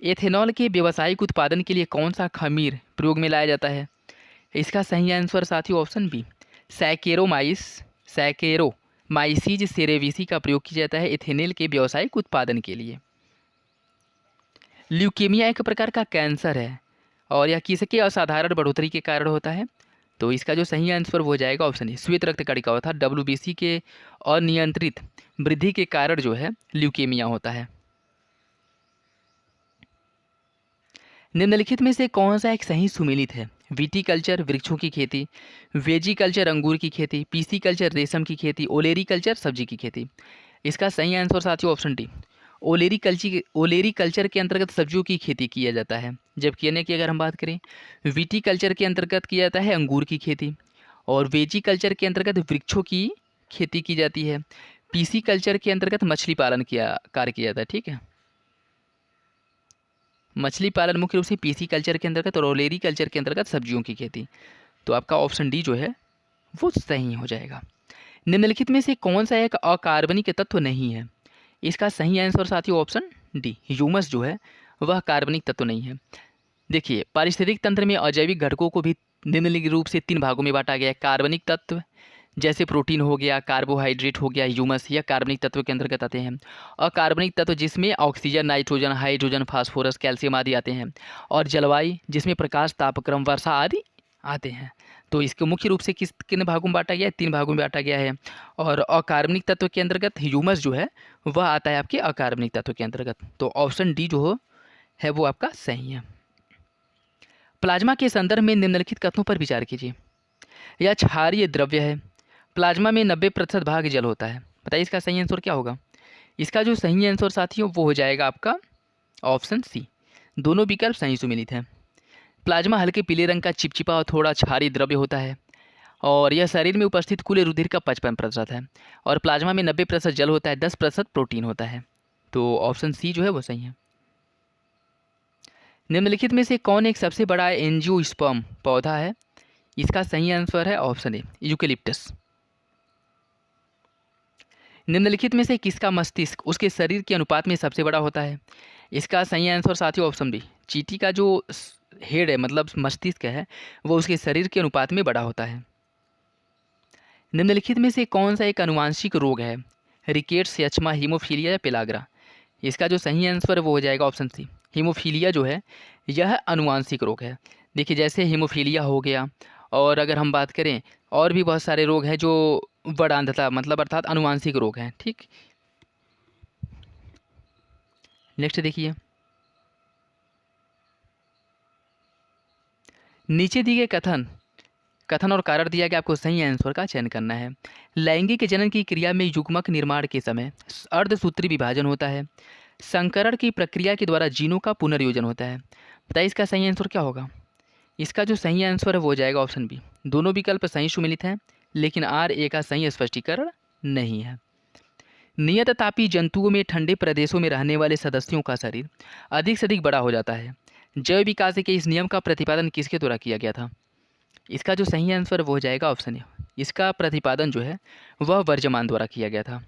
एथेनॉल के व्यावसायिक उत्पादन के लिए कौन सा खमीर प्रयोग में लाया जाता है? इसका सही आंसर साथियों ऑप्शन बी, सैकेरोमाइसीज सेरेविसी का प्रयोग किया जाता है एथेनॉल के व्यावसायिक उत्पादन के लिए। ल्यूकेमिया एक प्रकार का कैंसर है और यह किसके असाधारण बढ़ोतरी के कारण होता है? तो इसका जो सही आंसर वो हो जाएगा ऑप्शन ए, श्वेत रक्त कणिका अर्थात WBC के अनियंत्रित वृद्धि के कारण जो है ल्यूकेमिया होता है। निम्नलिखित में से कौन सा एक सही सुमेलित है? विटीकल्चर वृक्षों की खेती, वेजिकल्चर अंगूर की खेती, पीसीकल्चर रेशम की खेती, ओलेरीकल्चर सब्जी की खेती। इसका सही आंसर साथियों ऑप्शन डी, ओलेरीकल्चर के अंतर्गत सब्जियों की खेती किया जाता है, जबकि अन्य की अगर हम बात करें विटीकल्चर के अंतर्गत किया जाता है अंगूर की खेती, और वेजिकल्चर के अंतर्गत वृक्षों की खेती की जाती है, पीसीकल्चर के अंतर्गत मछली पालन कार्य किया जाता है। ठीक है, मछली पालन मुख्य रूप से पीसीकल्चर के अंतर्गत और ओलेरीकल्चर के अंतर्गत सब्जियों की खेती। तो आपका ऑप्शन डी जो है वो सही हो जाएगा। निम्नलिखित में से कौन सा एक अकार्बनिक तत्व नहीं है? इसका सही आंसर साथियों ऑप्शन डी, ह्यूमस जो है वह कार्बनिक तत्व नहीं है। देखिए पारिस्थितिक तंत्र में अजैविक घटकों को भी निम्नलिखित रूप से 3 भागों में बांटा गया है। कार्बनिक तत्व जैसे प्रोटीन हो गया, कार्बोहाइड्रेट हो गया, ह्यूमस, यह कार्बनिक तत्व के अंतर्गत आते हैं। अकार्बनिक तत्व जिसमें oxygen, nitrogen, hydrogen, phosphorus, calcium आदि आते हैं, और जलवायु जिसमें प्रकाश, तापक्रम, वर्षा आदि आते हैं। तो इसको मुख्य रूप से किन भागों में बांटा गया है? 3 भागों में बांटा गया है। और अकार्बनिक तत्व के अंतर्गत ह्यूमस जो है वह आता है आपके अकार्बनिक तत्व के अंतर्गत। तो ऑप्शन डी जो है वो आपका सही है। प्लाज्मा के संदर्भ में निम्नलिखित कथनों पर विचार कीजिए। यह क्षारीय द्रव्य है। प्लाज्मा में 90% भाग जल होता है। बताइए इसका सही आंसर क्या होगा? इसका जो सही आंसर साथियों वो हो जाएगा आपका ऑप्शन सी। दोनों विकल्प सही सुमेलित हैं। प्लाज्मा हल्के पीले रंग का चिपचिपा और थोड़ा क्षारीय द्रव्य होता है और यह शरीर में उपस्थित कुल रुधिर का 55% है। और प्लाज्मा में 90% जल होता है, 10% प्रोटीन होता है। तो ऑप्शन सी जो है वो सही है। निम्नलिखित में से कौन एक सबसे बड़ा एंजियोस्पर्म पौधा है? इसका सही आंसर है ऑप्शन ए, यूकेलिप्टस। निम्नलिखित में से किसका मस्तिष्क उसके शरीर के अनुपात में सबसे बड़ा होता है? इसका सही आंसर साथियों ऑप्शन बी। चींटी का जो हेड है मतलब मस्तिष्क है वो उसके शरीर के अनुपात में बड़ा होता है। निम्नलिखित में से कौन सा एक आनुवांशिक रोग है? रिकेट्स, यक्ष्मा, हीमोफीलिया या पेलाग्रा? इसका जो सही आंसर है वो हो जाएगा ऑप्शन सी। हीमोफीलिया जो है यह आनुवांशिक रोग है। देखिए जैसे हीमोफीलिया हो गया, और अगर हम बात करें और भी बहुत सारे रोग हैं जो वर्णांधता मतलब अर्थात आनुवांशिक रोग हैं। ठीक, नेक्स्ट देखिए, नीचे दिए गए कथन और कारण दिया गया, आपको सही आंसर का चयन करना है। लैंगिक जनन की क्रिया में युग्मक निर्माण के समय अर्धसूत्री विभाजन होता है। संकरण की प्रक्रिया के द्वारा जीनों का पुनर्योजन होता है। बताइए इसका सही आंसर क्या होगा? इसका जो सही आंसर है वो हो जाएगा ऑप्शन बी। दोनों विकल्प सही सुमेलित हैं लेकिन आर ए का सही स्पष्टीकरण नहीं है। नियत तापी जंतुओं में ठंडे प्रदेशों में रहने वाले सदस्यों का शरीर अधिक से अधिक बड़ा हो जाता है। जैव विकास के इस नियम का प्रतिपादन किसके द्वारा किया गया था? इसका जो सही आंसर वो हो जाएगा ऑप्शन ए। इसका प्रतिपादन जो है वह वर्जमान द्वारा किया गया था,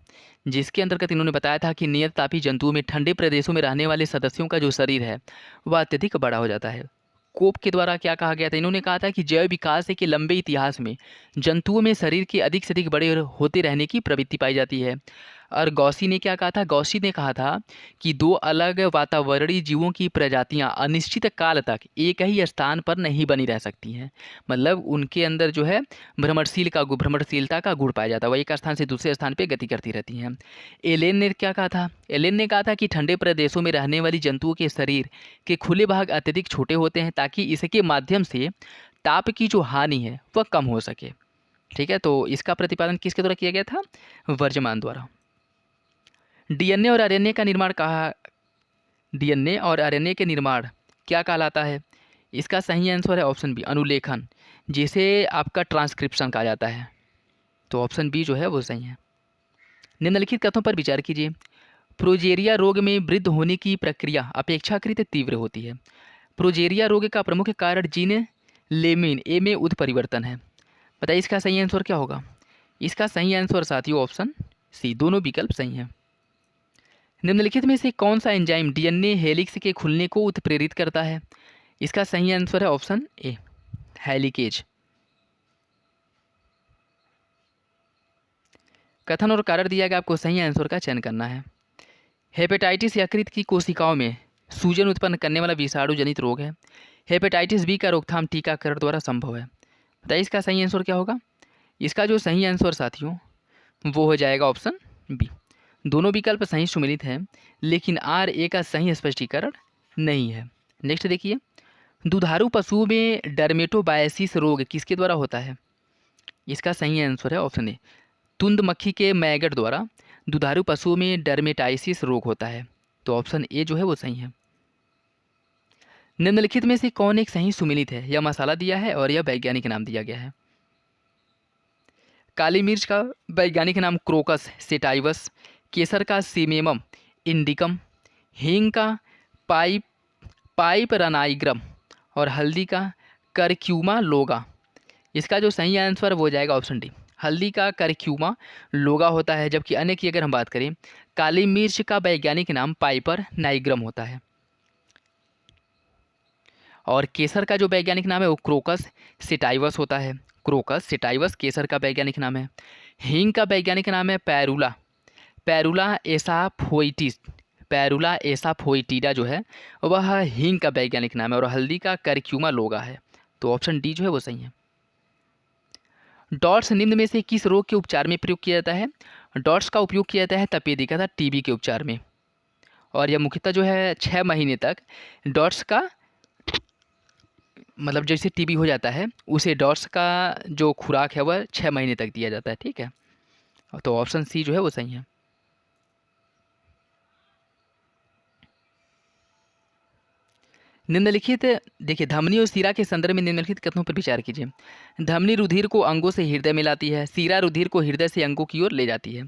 जिसके अंतर्गत इन्होंने बताया था कि नियत तापी जंतुओं में ठंडे प्रदेशों में रहने वाले सदस्यों का जो शरीर है वह अत्यधिक बड़ा हो जाता है। कोप के द्वारा क्या कहा गया था? इन्होंने कहा था कि जैव विकास के लंबे इतिहास में जंतुओं में शरीर के अधिक से अधिक बड़े होते रहने की प्रवृत्ति पाई जाती है। और गॉसी ने क्या कहा था? गॉसी ने कहा था कि दो अलग वातावरणीय जीवों की प्रजातियां अनिश्चित काल तक एक ही स्थान पर नहीं बनी रह सकती हैं। मतलब उनके अंदर जो है भ्रमणशीलता का गुण पाया जाता है, वह एक स्थान से दूसरे स्थान पर गति करती रहती हैं। एलेन ने क्या कहा था? एलेन ने कहा था कि ठंडे प्रदेशों में रहने वाली जंतुओं के शरीर के खुले भाग अत्यधिक छोटे होते हैं ताकि इसके माध्यम से ताप की जो हानि है वह कम हो सके। ठीक है, तो इसका प्रतिपादन किसके द्वारा किया गया था? वर्जमान द्वारा। डीएनए और आरएनए का निर्माण डीएनए और आरएनए के निर्माण क्या कहलाता है? इसका सही आंसर है ऑप्शन बी, अनुलेखन, जिसे आपका ट्रांसक्रिप्शन कहा जाता है। तो ऑप्शन बी जो है वो सही है। निम्नलिखित कथनों पर विचार कीजिए। प्रोजेरिया रोग में वृद्ध होने की प्रक्रिया अपेक्षाकृत तीव्र होती है। प्रोजेरिया रोग का प्रमुख कारण जीन लेमिन ए में उत्परिवर्तन है। बताइए इसका सही आंसर क्या होगा? इसका सही आंसर साथियों ऑप्शन सी। दोनों विकल्प सही हैं। निम्नलिखित में से कौन सा एंजाइम डीएनए हेलिक्स के खुलने को उत्प्रेरित करता है? इसका सही आंसर है ऑप्शन ए, हेलिकेज। कथन और कारण दिया गया, आपको सही आंसर का चयन करना है। हेपेटाइटिस यकृत की कोशिकाओं में सूजन उत्पन्न करने वाला विषाणु जनित रोग है। हेपेटाइटिस बी का रोकथाम टीकाकरण द्वारा संभव है। बताइए इसका सही आंसर क्या होगा? इसका जो सही आंसर साथियों वो हो जाएगा ऑप्शन बी। दोनों विकल्प सही सुमेलित हैं लेकिन आर ए का सही स्पष्टीकरण नहीं है। नेक्स्ट देखिए, दुधारू पशुओं में डर्मेटोबायसिस रोग किसके द्वारा होता है? इसका सही आंसर है ऑप्शन ए, तुंद मक्खी के मैगट द्वारा दुधारू पशुओं में डर्मेटाइसिस रोग होता है। तो ऑप्शन ए जो है वो सही है। निम्नलिखित में से कौन एक सही सुमेलित है? यह मसाला दिया है और यह वैज्ञानिक नाम दिया गया है। काली मिर्च का वैज्ञानिक नाम क्रोकस सेटाइवस, केसर का सीमेमम इंडिकम, हींग का पाइपरानाइग्रम और हल्दी का करक्यूमा लोगा। इसका जो सही आंसर वो हो जाएगा ऑप्शन डी, हल्दी का करक्यूमा लोगा होता है। जबकि अन्य की अगर हम बात करें, काली मिर्च का वैज्ञानिक नाम पाइपर नाइग्रम होता है और केसर का जो वैज्ञानिक नाम है वो क्रोकस सेटाइवस होता है। क्रोकस सेटाइवस केसर का वैज्ञानिक नाम है। हींग का वैज्ञानिक नाम है पैरुला एसाफोइटिडा जो है वह हींग का वैज्ञानिक नाम है और हल्दी का करक्यूमा लोगा है। तो ऑप्शन डी जो है वो सही है। डॉट्स निम्न में से किस रोग के उपचार में प्रयोग किया जाता है? डॉट्स का उपयोग किया जाता है तपेदिक तथा टीबी के उपचार में, और यह मुख्यतः जो है 6 महीने तक डॉट्स का, मतलब जैसे टीबी हो जाता है उसे डॉट्स का जो खुराक है वह 6 महीने तक दिया जाता है। ठीक है, तो ऑप्शन सी जो है वो सही है। निम्नलिखित, देखिए, धमनी और सीरा के संदर्भ में निम्नलिखित कथनों पर विचार कीजिए। धमनी रुधिर को अंगों से हृदय में लाती है, सीरा रुधिर को हृदय से अंगों की ओर ले जाती है।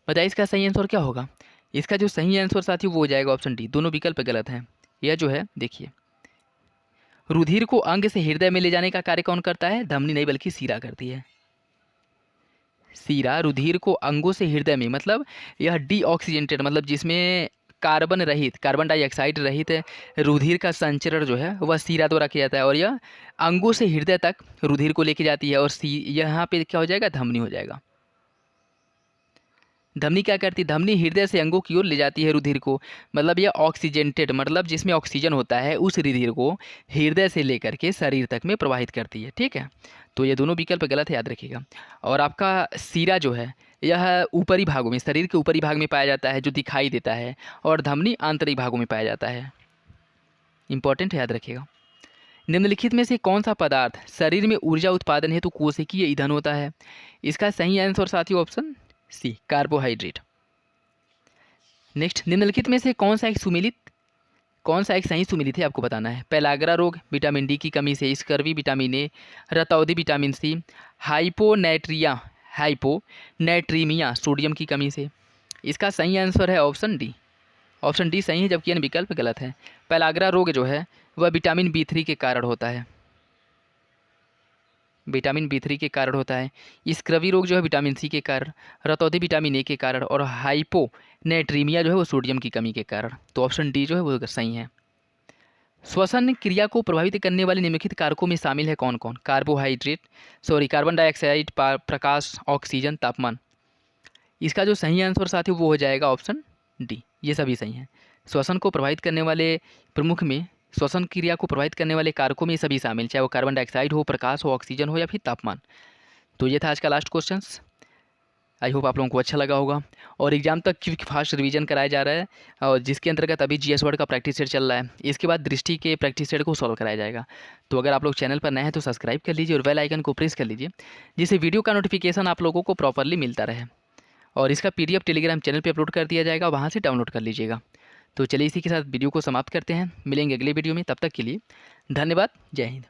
बताइए इसका सही आंसर क्या होगा? इसका जो सही आंसर साथियों वो हो जाएगा ऑप्शन डी। दोनों विकल्प गलत हैं। यह जो है देखिए, रुधिर को अंग से हृदय में ले जाने का कार्य कौन करता है? धमनी नहीं बल्कि सीरा करती है। सीरा रुधिर को अंगों से हृदय में, मतलब यह डीऑक्सीजेंटेड, मतलब जिसमें कार्बन रहित, कार्बन डाइऑक्साइड रहित रुधिर का संचरण जो है वह सीरा द्वारा किया जाता है, और यह अंगों से हृदय तक रुधिर को लेके जाती है, और यहाँ पे क्या हो जाएगा? धमनी हो जाएगा। धमनी क्या करती है? धमनी हृदय से अंगों की ओर ले जाती है रुधिर को, मतलब यह ऑक्सीजेंटेड, मतलब जिसमें ऑक्सीजन होता है उस रुधिर को हृदय से लेकर के शरीर तक में प्रवाहित करती है। ठीक है, तो ये दोनों विकल्प गलत है, याद रखिएगा। और आपका सीरा जो है यह ऊपरी भागों में, शरीर के ऊपरी भाग में पाया जाता है जो दिखाई देता है, और धमनी आंतरिक भागों में पाया जाता है। इंपॉर्टेंट है, याद रखिएगा। निम्नलिखित में से कौन सा पदार्थ शरीर में ऊर्जा उत्पादन हेतु कोशिकीय ईंधन होता है? इसका सही आंसर साथियों ऑप्शन सी, कार्बोहाइड्रेट। नेक्स्ट, निम्नलिखित में से कौन सा एक सही सुमेलित है आपको बताना है? पेलाग्रा रोग विटामिन डी की कमी से, स्कर्वी विटामिन ए, रतौंधी विटामिन सी, हाइपोनैट्रीमिया सोडियम की कमी से। इसका सही आंसर है ऑप्शन डी। ऑप्शन डी सही है, जबकि अन्य विकल्प गलत है। पेलाग्रा रोग जो है वह विटामिन बी3 के कारण होता है, विटामिन बी3 के कारण होता है। स्क्रवी रोग जो है विटामिन सी के कारण, रतौंधी विटामिन ए के कारण, और हाइपोनैट्रीमिया जो है वो सोडियम की कमी के कारण। तो ऑप्शन डी जो है वो सही है। श्वसन क्रिया को प्रभावित करने वाले निम्नलिखित कारकों में शामिल है कौन कौन? कार्बन डाइऑक्साइड, प्रकाश, ऑक्सीजन, तापमान। इसका जो सही आंसर साथी वो हो जाएगा ऑप्शन डी। ये सभी सही हैं। श्वसन को प्रभावित करने वाले प्रमुख में, श्वसन क्रिया को प्रभावित करने वाले कारकों में सभी शामिल, चाहे वो कार्बन डाइऑक्साइड हो, प्रकाश हो, ऑक्सीजन हो या फिर तापमान। तो ये था आज का लास्ट क्वेश्चंस। आई होप आप लोगों को अच्छा लगा होगा। और एग्जाम तक क्विक फास्ट रिवीजन कराया जा रहा है, और जिसके अंतर्गत अभी जीएस वर्ड का प्रैक्टिस सेट चल रहा है। इसके बाद दृष्टि के प्रैक्टिस सेट को सॉल्व कराया जाएगा। तो अगर आप लोग चैनल पर नए हैं तो सब्सक्राइब कर लीजिए और बेल आइकन को प्रेस कर लीजिए, जिससे वीडियो का नोटिफिकेशन आप लोगों को प्रॉपरली मिलता रहे। और इसका PDF टेलीग्राम चैनल पर अपलोड कर दिया जाएगा, वहाँ से डाउनलोड कर लीजिएगा। तो चलिए इसी के साथ वीडियो को समाप्त करते हैं। मिलेंगे अगले वीडियो में, तब तक के लिए धन्यवाद। जय हिंद।